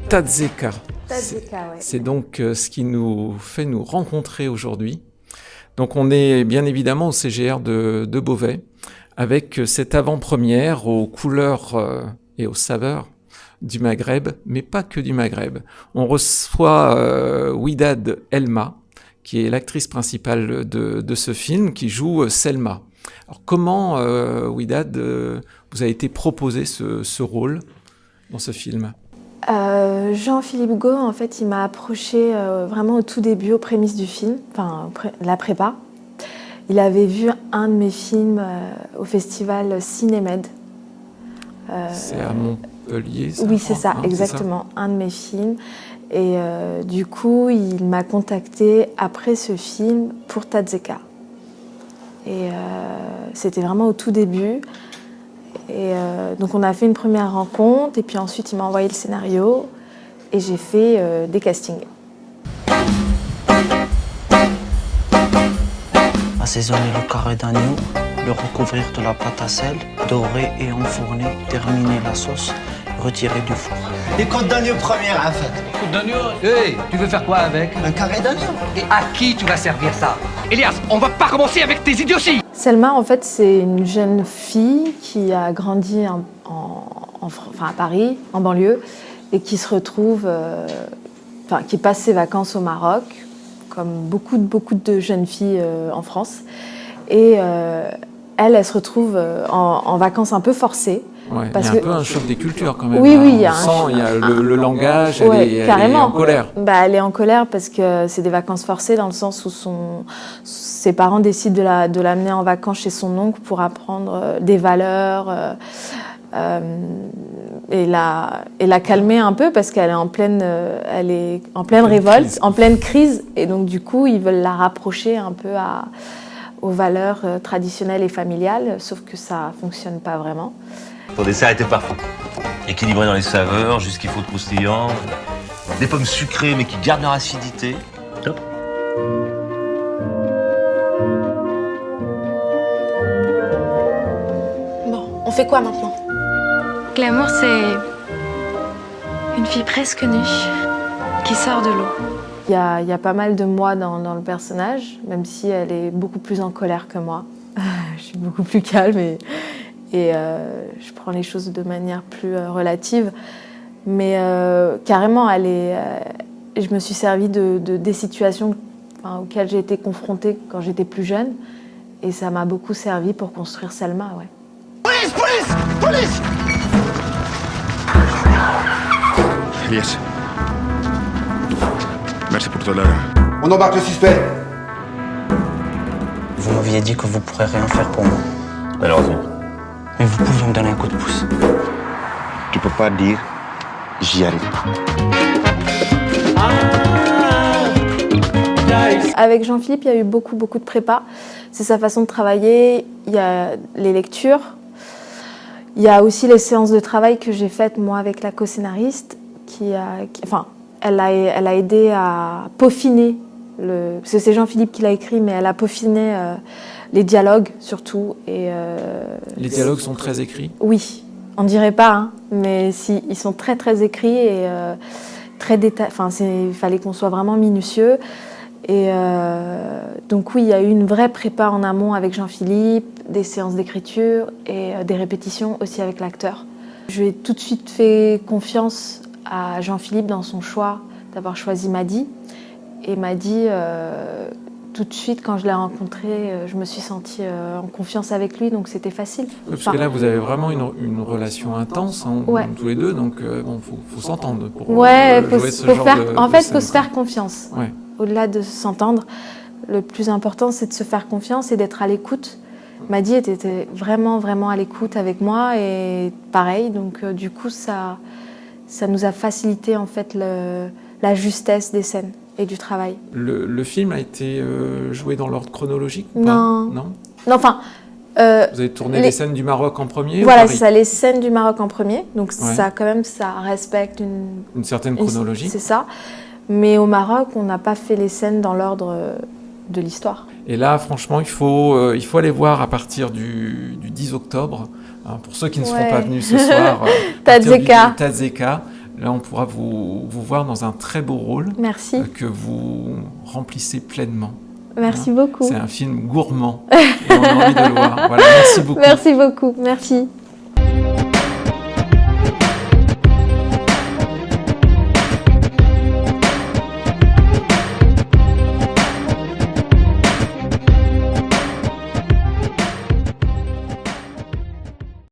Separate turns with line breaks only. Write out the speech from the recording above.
Tadzeka.
Tadzeka, ouais.
C'est donc ce qui nous fait nous rencontrer aujourd'hui. Donc on est bien évidemment au CGR de Beauvais, avec cette avant-première aux couleurs et aux saveurs du Maghreb, mais pas que du Maghreb. On reçoit Ouidad Elma, qui est l'actrice principale de ce film, qui joue Selma. Alors comment, Ouidad, vous a été proposé ce rôle dans ce film ?
Jean-Philippe Gault, en fait, il m'a approché vraiment au tout début, aux prémices du film, enfin la prépa. Il avait vu un de mes films au festival Cinémed.
C'est à Montpellier, ça?
Oui, c'est ça, exactement, c'est ça. Un de mes films. Et du coup, il m'a contacté après ce film pour Tadzeka. Et c'était vraiment au tout début. Et donc on a fait une première rencontre et puis ensuite il m'a envoyé le scénario et j'ai fait des castings.
Assaisonner le carré d'agneau, le recouvrir de la pâte à sel, dorer et enfourner, terminer la sauce, retirer du four.
Des côtes d'agneau première en fait.
Côtes d'agneau? Hey, tu veux faire quoi avec?
Un carré d'agneau.
Et à qui tu vas servir ça? Elias, on va pas commencer avec tes idioties!
Selma, en fait, c'est une jeune fille qui a grandi à Paris, en banlieue, et qui se retrouve, qui passe ses vacances au Maroc, comme beaucoup de jeunes filles en France. Et elle se retrouve en vacances un peu forcées.
Ouais, il y a un peu un choc des cultures quand même.
Oui,
il y a le langage,
ouais,
elle est en colère.
Elle est en colère parce que c'est des vacances forcées dans le sens où ses parents décident de l'amener en vacances chez son oncle pour apprendre des valeurs et la calmer un peu parce qu'elle est en pleine révolte, crise. En pleine crise. Et donc du coup, ils veulent la rapprocher un peu aux valeurs traditionnelles et familiales, sauf que ça ne fonctionne pas vraiment.
Ton dessert était parfait. Équilibré dans les saveurs, juste ce qu'il faut de croustillant. Des pommes sucrées mais qui gardent leur acidité. Top.
Bon, on fait quoi maintenant?
Glamour, c'est une fille presque nue qui sort de l'eau.
Il y a pas mal de moi dans le personnage, même si elle est beaucoup plus en colère que moi. Je suis beaucoup plus calme et je prends les choses de manière plus relative. Mais carrément, je me suis servie des situations auxquelles j'ai été confrontée quand j'étais plus jeune. Et ça m'a beaucoup servi pour construire Selma, ouais.
Police, police, police!
Elias. Merci pour ton aide.
On embarque le suspect.
Vous m'aviez dit que vous ne pourrez rien faire pour moi.
Malheureusement.
Mais vous pouvez me donner un coup de pouce.
Tu peux pas dire j'y arrive pas.
Avec Jean-Philippe, il y a eu beaucoup de prépa. C'est sa façon de travailler. Il y a les lectures. Il y a aussi les séances de travail que j'ai faites moi avec la co-scénariste elle a aidé à peaufiner parce que c'est Jean-Philippe qui l'a écrit, mais elle a peaufiné les dialogues surtout.
Les dialogues sont très écrits? Oui,
on dirait pas, hein, mais si, ils sont très écrits et très détaillés. Il fallait qu'on soit vraiment minutieux. Et donc oui, il y a eu une vraie prépa en amont avec Jean-Philippe, des séances d'écriture et des répétitions aussi avec l'acteur. Je lui ai tout de suite fait confiance à Jean-Philippe dans son choix d'avoir choisi Madi. Et Madi, tout de suite, quand je l'ai rencontré, je me suis sentie en confiance avec lui, donc c'était facile.
Oui, parce que là, vous avez vraiment une relation intense,
ouais.
Tous les deux, donc faut s'entendre pour
jouer ce genre de... En fait, il faut se faire confiance.
Ouais.
Au-delà de s'entendre, le plus important, c'est de se faire confiance et d'être à l'écoute. Madi était vraiment à l'écoute avec moi, et pareil, donc du coup, ça nous a facilité en fait la justesse des scènes et du travail.
Le film a été joué dans l'ordre chronologique ou
non.
Pas? Non.
Enfin.
Vous avez tourné les scènes du Maroc en premier?
Voilà, c'est ça, les scènes du Maroc en premier. Donc
ouais.
ça respecte une
certaine chronologie.
C'est ça. Mais au Maroc, on n'a pas fait les scènes dans l'ordre de l'histoire.
Et là, franchement, il faut aller voir à partir du 10 octobre. Hein, pour ceux qui ne seront pas venus ce soir,
Tadzeka.
Tadzeka. Là, on pourra vous voir dans un très beau rôle
Merci.
que vous remplissez pleinement.
Merci beaucoup.
C'est un film gourmand et on a envie de le voir. Voilà, merci beaucoup.
Merci beaucoup. Merci.